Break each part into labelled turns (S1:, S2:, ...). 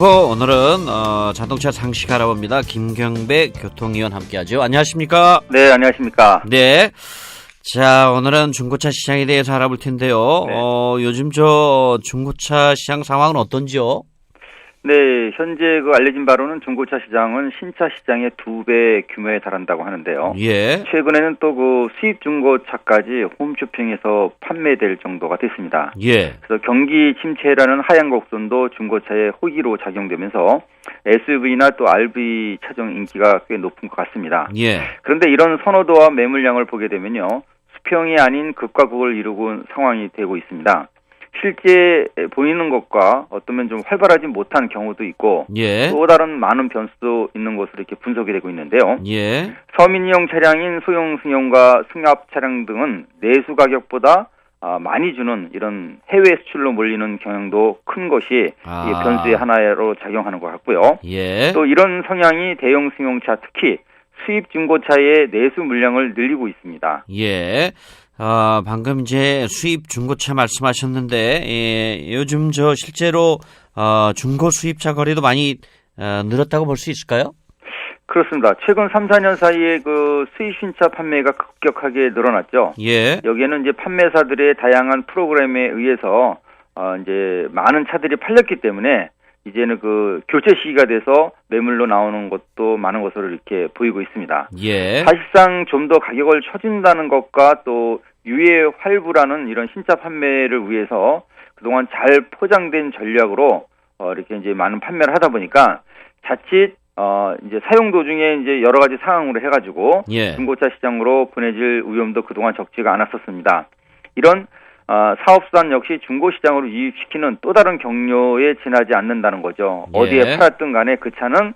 S1: 오늘은 자동차 상식 알아봅니다. 김경배 교통위원 함께하죠. 안녕하십니까?
S2: 네, 안녕하십니까?
S1: 네. 자, 오늘은 중고차 시장에 대해서 알아볼 텐데요.
S2: 네.
S1: 요즘 저 중고차 시장 상황은 어떤지요?
S2: 네, 현재 알려진 바로는 중고차 시장은 신차 시장의 2배 규모에 달한다고 하는데요.
S1: 예.
S2: 최근에는 또 수입 중고차까지 홈쇼핑에서 판매될 정도가 됐습니다.
S1: 예.
S2: 그래서 경기 침체라는 하향 곡선도 중고차의 호기로 작용되면서 SUV나 또 RV 차종 인기가 꽤 높은 것 같습니다.
S1: 예.
S2: 그런데 이런 선호도와 매물량을 보게 되면요, 수평이 아닌 극과 극을 이루고 상황이 되고 있습니다. 실제 보이는 것과 어쩌면 좀 활발하지 못한 경우도 있고,
S1: 예.
S2: 또 다른 많은 변수도 있는 것으로 이렇게 분석이 되고 있는데요.
S1: 예.
S2: 서민용 차량인 소형 승용과 승합 차량 등은 내수 가격보다 많이 주는 이런 해외 수출로 몰리는 경향도 큰 것이 이 변수의 하나로 작용하는 것 같고요.
S1: 예.
S2: 또 이런 성향이 대형 승용차, 특히 수입 중고차의 내수 물량을 늘리고 있습니다.
S1: 예. 방금 이제 수입 중고차 말씀하셨는데, 예, 요즘 저 실제로 중고 수입차 거래도 많이 늘었다고 볼 수 있을까요?
S2: 그렇습니다. 최근 3, 4년 사이에 수입 신차 판매가 급격하게 늘어났죠.
S1: 예.
S2: 여기에는 이제 판매사들의 다양한 프로그램에 의해서 이제 많은 차들이 팔렸기 때문에 이제는 교체 시기가 돼서 매물로 나오는 것도 많은 것으로 이렇게 보이고 있습니다.
S1: 예.
S2: 사실상 좀 더 가격을 쳐준다는 것과 또 유예 활부라는 이런 신차 판매를 위해서 그동안 잘 포장된 전략으로 이렇게 이제 많은 판매를 하다 보니까 자칫 이제 사용 도중에 이제 여러 가지 상황으로 해가지고
S1: 예.
S2: 중고차 시장으로 보내질 위험도 그동안 적지가 않았었습니다. 이런 사업수단 역시 중고시장으로 유입시키는 또 다른 경로에 지나지 않는다는 거죠.
S1: 예.
S2: 어디에 팔았든 간에 그 차는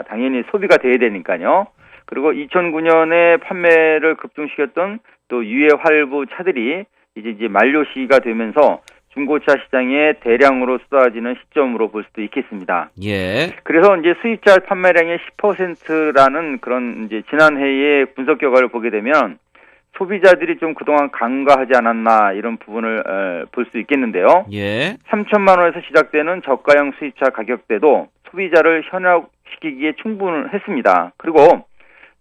S2: 당연히 소비가 돼야 되니까요. 그리고 2009년에 판매를 급증시켰던 또 유해활부 차들이 이제 만료 시기가 되면서 중고차 시장에 대량으로 쏟아지는 시점으로 볼 수도 있겠습니다.
S1: 예.
S2: 그래서 이제 수입차 판매량의 10%라는 그런 이제 지난해의 분석 결과를 보게 되면 소비자들이 좀 그동안 간과하지 않았나 이런 부분을 볼 수 있겠는데요.
S1: 예.
S2: 3천만 원에서 시작되는 저가형 수입차 가격대도 소비자를 현혹시키기에 충분했습니다. 그리고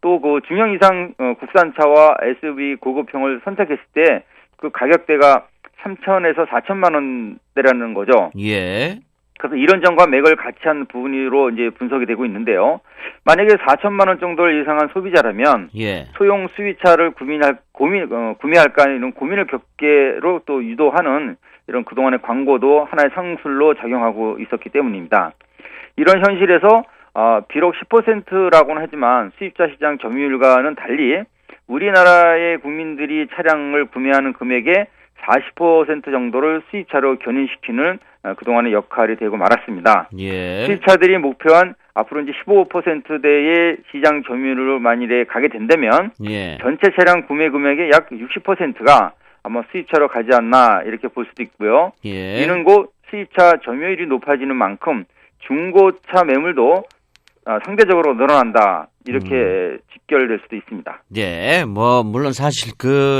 S2: 또 중형 이상 국산차와 SUV 고급형을 선택했을 때 그 가격대가 3천에서 4천만 원대라는 거죠.
S1: 예.
S2: 그래서 이런 점과 맥을 같이 한 부분으로 이제 분석이 되고 있는데요. 만약에 4천만 원 정도를 예상한 소비자라면
S1: 예.
S2: 소형 수입차를 구매할까 이런 고민을 겪게로 또 유도하는 이런 그동안의 광고도 하나의 상술로 작용하고 있었기 때문입니다. 이런 현실에서 비록 10%라고는 하지만 수입차 시장 점유율과는 달리 우리나라의 국민들이 차량을 구매하는 금액의 40% 정도를 수입차로 견인시키는 그동안의 역할이 되고 말았습니다.
S1: 예.
S2: 수입차들이 목표한 앞으로 이제 15%대의 시장 점유율로 만일에 가게 된다면
S1: 예.
S2: 전체 차량 구매 금액의 약 60%가 아마 수입차로 가지 않나 이렇게 볼 수도 있고요.
S1: 예.
S2: 이는 곧 수입차 점유율이 높아지는 만큼 중고차 매물도 상대적으로 늘어난다 이렇게 직결될 수도 있습니다.
S1: 예, 물론 사실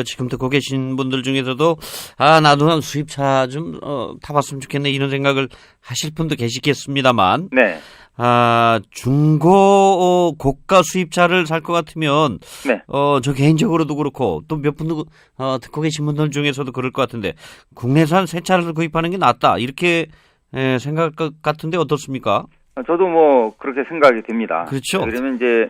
S1: 지금 듣고 계신 분들 중에서도 나도 수입차 좀 타봤으면 좋겠네 이런 생각을 하실 분도 계시겠습니다만,
S2: 네.
S1: 중고 고가 수입차를 살 것 같으면,
S2: 네.
S1: 저 개인적으로도 그렇고 또 몇 분도 듣고 계신 분들 중에서도 그럴 것 같은데 국내산 새 차를 구입하는 게 낫다 이렇게 생각할 것 같은데 어떻습니까?
S2: 저도 그렇게 생각이 됩니다.
S1: 그렇죠.
S2: 그러면 이제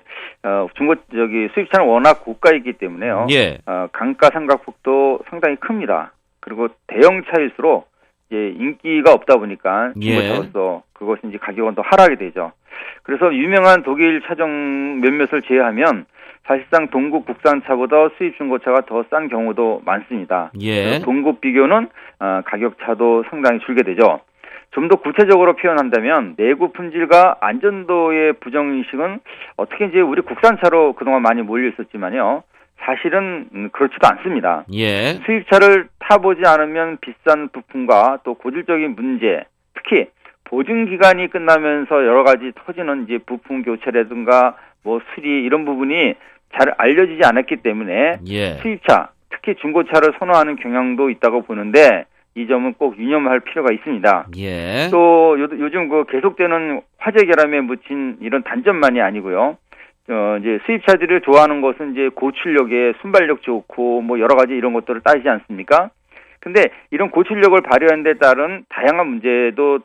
S2: 수입차는 워낙 고가이기 때문에요.
S1: 예.
S2: 강가 상각폭도 상당히 큽니다. 그리고 대형 차일수록 이제 인기가 없다 보니까 중고차로서 그것이 이제 가격은 더 하락이 되죠. 그래서 유명한 독일 차종 몇몇을 제외하면 사실상 동국 국산차보다 수입 중고차가 더 싼 경우도 많습니다.
S1: 예.
S2: 동국 비교는 가격 차도 상당히 줄게 되죠. 좀 더 구체적으로 표현한다면 내구 품질과 안전도의 부정인식은 어떻게 이제 우리 국산차로 그동안 많이 몰려 있었지만요. 사실은 그렇지도 않습니다.
S1: 예.
S2: 수입차를 타보지 않으면 비싼 부품과 또 고질적인 문제, 특히 보증 기간이 끝나면서 여러 가지 터지는 이제 부품 교체라든가 수리 이런 부분이 잘 알려지지 않았기 때문에
S1: 예.
S2: 수입차, 특히 중고차를 선호하는 경향도 있다고 보는데 이 점은 꼭 유념할 필요가 있습니다.
S1: 예.
S2: 또 요즘 그 계속되는 화재 결함에 묻힌 이런 단점만이 아니고요. 이제 수입차들이 좋아하는 것은 이제 고출력에 순발력 좋고 뭐 여러 가지 이런 것들을 따지지 않습니까? 근데 이런 고출력을 발휘하는 데 따른 다양한 문제도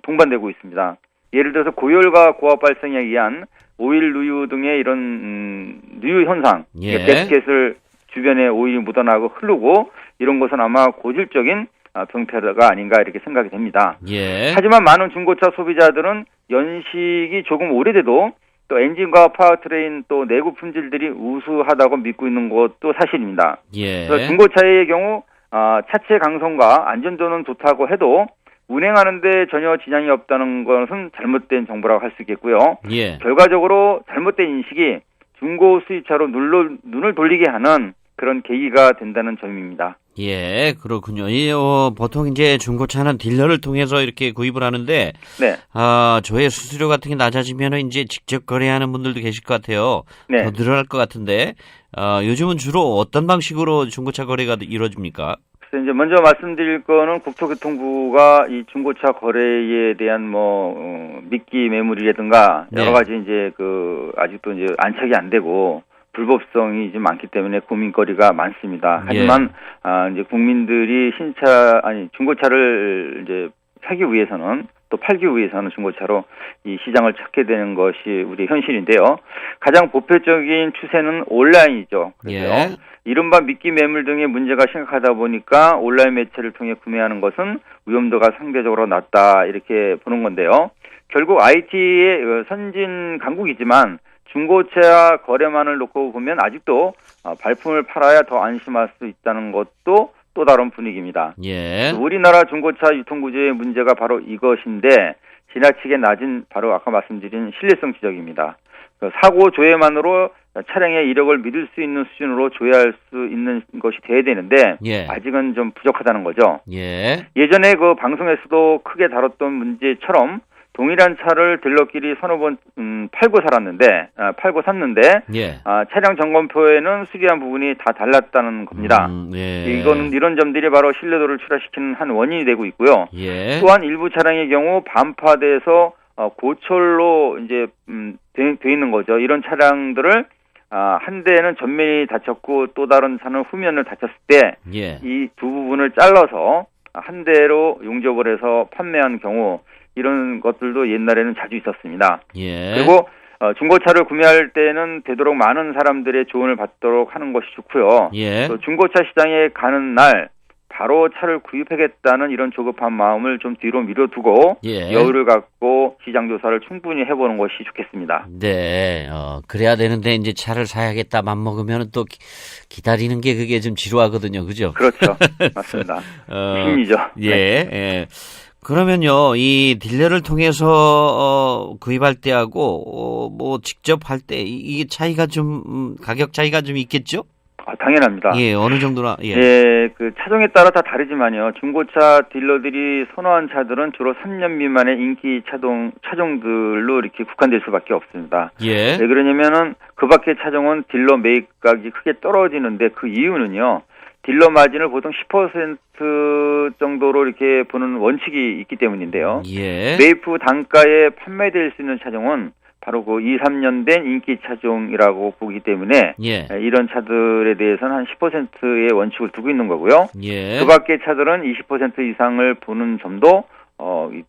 S2: 동반되고 있습니다. 예를 들어서 고열과 고압 발생에 의한 오일 누유 등의 이런 누유 현상,
S1: 예.
S2: 배트켓을 주변에 오일이 묻어나고 흐르고 이런 것은 아마 고질적인 병폐가 아닌가 이렇게 생각이 됩니다.
S1: 예.
S2: 하지만 많은 중고차 소비자들은 연식이 조금 오래돼도 또 엔진과 파워트레인 또 내구 품질들이 우수하다고 믿고 있는 것도 사실입니다.
S1: 예.
S2: 그래서 중고차의 경우 차체 강성과 안전도는 좋다고 해도 운행하는데 전혀 지장이 없다는 것은 잘못된 정보라고 할 수 있겠고요.
S1: 예.
S2: 결과적으로 잘못된 인식이 중고 수입차로 눈을 돌리게 하는 그런 계기가 된다는 점입니다.
S1: 예, 그렇군요. 보통 이제 중고차는 딜러를 통해서 이렇게 구입을 하는데,
S2: 네.
S1: 조회 수수료 같은 게 낮아지면 이제 직접 거래하는 분들도 계실 것 같아요.
S2: 네.
S1: 더 늘어날 것 같은데, 요즘은 주로 어떤 방식으로 중고차 거래가 이루어집니까?
S2: 그래서 이제 먼저 말씀드릴 거는 국토교통부가 이 중고차 거래에 대한 미끼 매물이라든가
S1: 네.
S2: 여러 가지 이제 아직도 이제 안착이 안 되고 불법성이 좀 많기 때문에 고민거리가 많습니다. 하지만 이제 국민들이 중고차를 이제 사기 위해서는 또 팔기 위해서는 중고차로 이 시장을 찾게 되는 것이 우리 현실인데요. 가장 보편적인 추세는 온라인이죠. 그래서
S1: 예.
S2: 이른바 미끼 매물 등의 문제가 심각하다 보니까 온라인 매체를 통해 구매하는 것은 위험도가 상대적으로 낮다 이렇게 보는 건데요. 결국 IT의 선진 강국이지만 중고차 거래만을 놓고 보면 아직도 발품을 팔아야 더 안심할 수 있다는 것도 또 다른 분위기입니다.
S1: 예.
S2: 우리나라 중고차 유통구조의 문제가 바로 이것인데 지나치게 낮은 바로 아까 말씀드린 신뢰성 지적입니다. 사고 조회만으로 차량의 이력을 믿을 수 있는 수준으로 조회할 수 있는 것이 돼야 되는데
S1: 예.
S2: 아직은 좀 부족하다는 거죠.
S1: 예.
S2: 예전에 그 방송에서도 크게 다뤘던 문제처럼 동일한 차를 딜러끼리 서너 번 팔고 샀는데
S1: 예.
S2: 차량 점검표에는 수리한 부분이 다 달랐다는 겁니다.
S1: 예.
S2: 이런 점들이 바로 신뢰도를 추락시키는 한 원인이 되고 있고요.
S1: 예.
S2: 또한 일부 차량의 경우 반파돼서 고철로 이제 돼 있는 거죠. 이런 차량들을 한 대는 전면이 다쳤고 또 다른 차는 후면을 다쳤을 때 이 두
S1: 예.
S2: 부분을 잘라서 한 대로 용접을 해서 판매한 경우 이런 것들도 옛날에는 자주 있었습니다.
S1: 예.
S2: 그리고 중고차를 구매할 때는 되도록 많은 사람들의 조언을 받도록 하는 것이 좋고요.
S1: 예.
S2: 또 중고차 시장에 가는 날 바로 차를 구입하겠다는 이런 조급한 마음을 좀 뒤로 미뤄두고
S1: 예.
S2: 여유를 갖고 시장 조사를 충분히 해보는 것이 좋겠습니다.
S1: 네, 그래야 되는데 이제 차를 사야겠다 맘먹으면 또 기다리는 게 그게 좀 지루하거든요, 그죠?
S2: 그렇죠, 맞습니다. 심리죠.
S1: 예,
S2: 네.
S1: 예. 그러면요, 이 딜러를 통해서 구입할 때하고 직접 할 때 이 차이가 좀 가격 차이가 좀 있겠죠?
S2: 당연합니다.
S1: 예, 어느 정도나 예.
S2: 예, 그 차종에 따라 다 다르지만요. 중고차 딜러들이 선호한 차들은 주로 3년 미만의 인기 차종들로 이렇게 국한될 수밖에 없습니다.
S1: 예.
S2: 왜 그러냐면은 그 밖의 차종은 딜러 매입가격이 크게 떨어지는데 그 이유는요. 딜러 마진을 보통 10% 정도로 이렇게 보는 원칙이 있기 때문인데요.
S1: 예.
S2: 매입 후 단가에 판매될 수 있는 차종은 바로 그 2, 3년 된 인기 차종이라고 보기 때문에
S1: 예.
S2: 이런 차들에 대해서는 한 10%의 원칙을 두고 있는 거고요.
S1: 예.
S2: 그 밖의 차들은 20% 이상을 보는 점도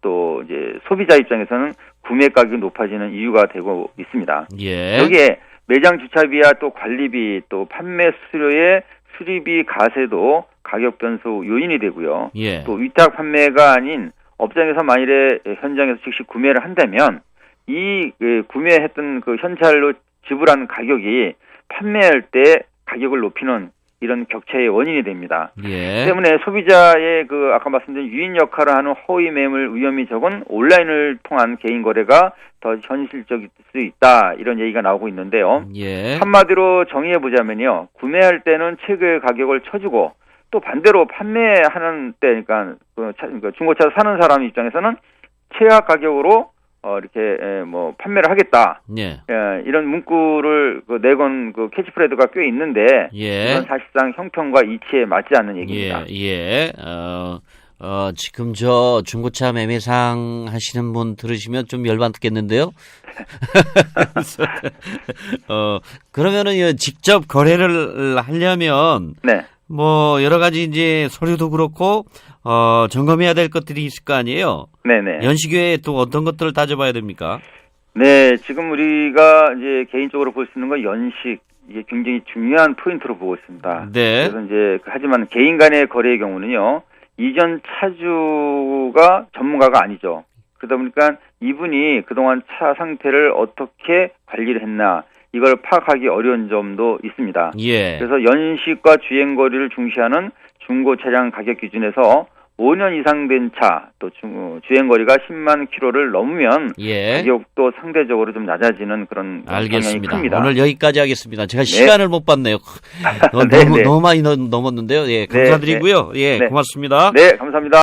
S2: 또 이제 소비자 입장에서는 구매 가격이 높아지는 이유가 되고 있습니다.
S1: 예.
S2: 여기에 매장 주차비와 또 관리비 또 판매 수수료의 수리비 가세도 가격 변수 요인이 되고요.
S1: 예.
S2: 또 위탁 판매가 아닌 업장에서 만일에 현장에서 즉시 구매를 한다면 이 구매했던 그 현찰로 지불한 가격이 판매할 때 가격을 높이는 이런 격차의 원인이 됩니다.
S1: 예.
S2: 때문에 소비자의 그 아까 말씀드린 유인 역할을 하는 허위 매물 위험이 적은 온라인을 통한 개인 거래가 더 현실적일 수 있다 이런 얘기가 나오고 있는데요.
S1: 예.
S2: 한마디로 정의해 보자면요, 구매할 때는 최고의 가격을 쳐주고 또 반대로 판매하는 때, 그러니까 중고차 사는 사람 입장에서는 최하 가격으로 이렇게 뭐 판매를 하겠다.
S1: 예.
S2: 이런 문구를 내건 캐치프레이즈가 꽤 있는데
S1: 예.
S2: 이건 사실상 형평과 이치에 맞지 않는 얘기입니다.
S1: 예. 지금 저 중고차 매매상 하시는 분 들으시면 좀 열받겠는데요. 그러면은 직접 거래를 하려면
S2: 네.
S1: 뭐 여러 가지 이제 서류도 그렇고 점검해야 될 것들이 있을 거 아니에요.
S2: 네네.
S1: 연식 외에 또 어떤 것들을 따져봐야 됩니까?
S2: 네, 지금 우리가 이제 개인적으로 볼 수 있는 건 연식, 이게 굉장히 중요한 포인트로 보고 있습니다.
S1: 네.
S2: 그래서 이제 하지만 개인 간의 거래의 경우는요, 이전 차주가 전문가가 아니죠. 그러다 보니까 이분이 그동안 차 상태를 어떻게 관리를 했나, 이걸 파악하기 어려운 점도 있습니다.
S1: 예.
S2: 그래서 연식과 주행거리를 중시하는 중고 차량 가격 기준에서 5년 이상 된 차, 또 주행거리가 10만 킬로를 넘으면
S1: 예.
S2: 가격도 상대적으로 좀 낮아지는 그런 경향이
S1: 알겠습니다.
S2: 큽니다.
S1: 오늘 여기까지 하겠습니다. 제가 시간을 못 봤네요.
S2: 네, 네.
S1: 너무 많이 넘었는데요. 예, 감사드리고요. 예,
S2: 네.
S1: 고맙습니다.
S2: 네, 감사합니다.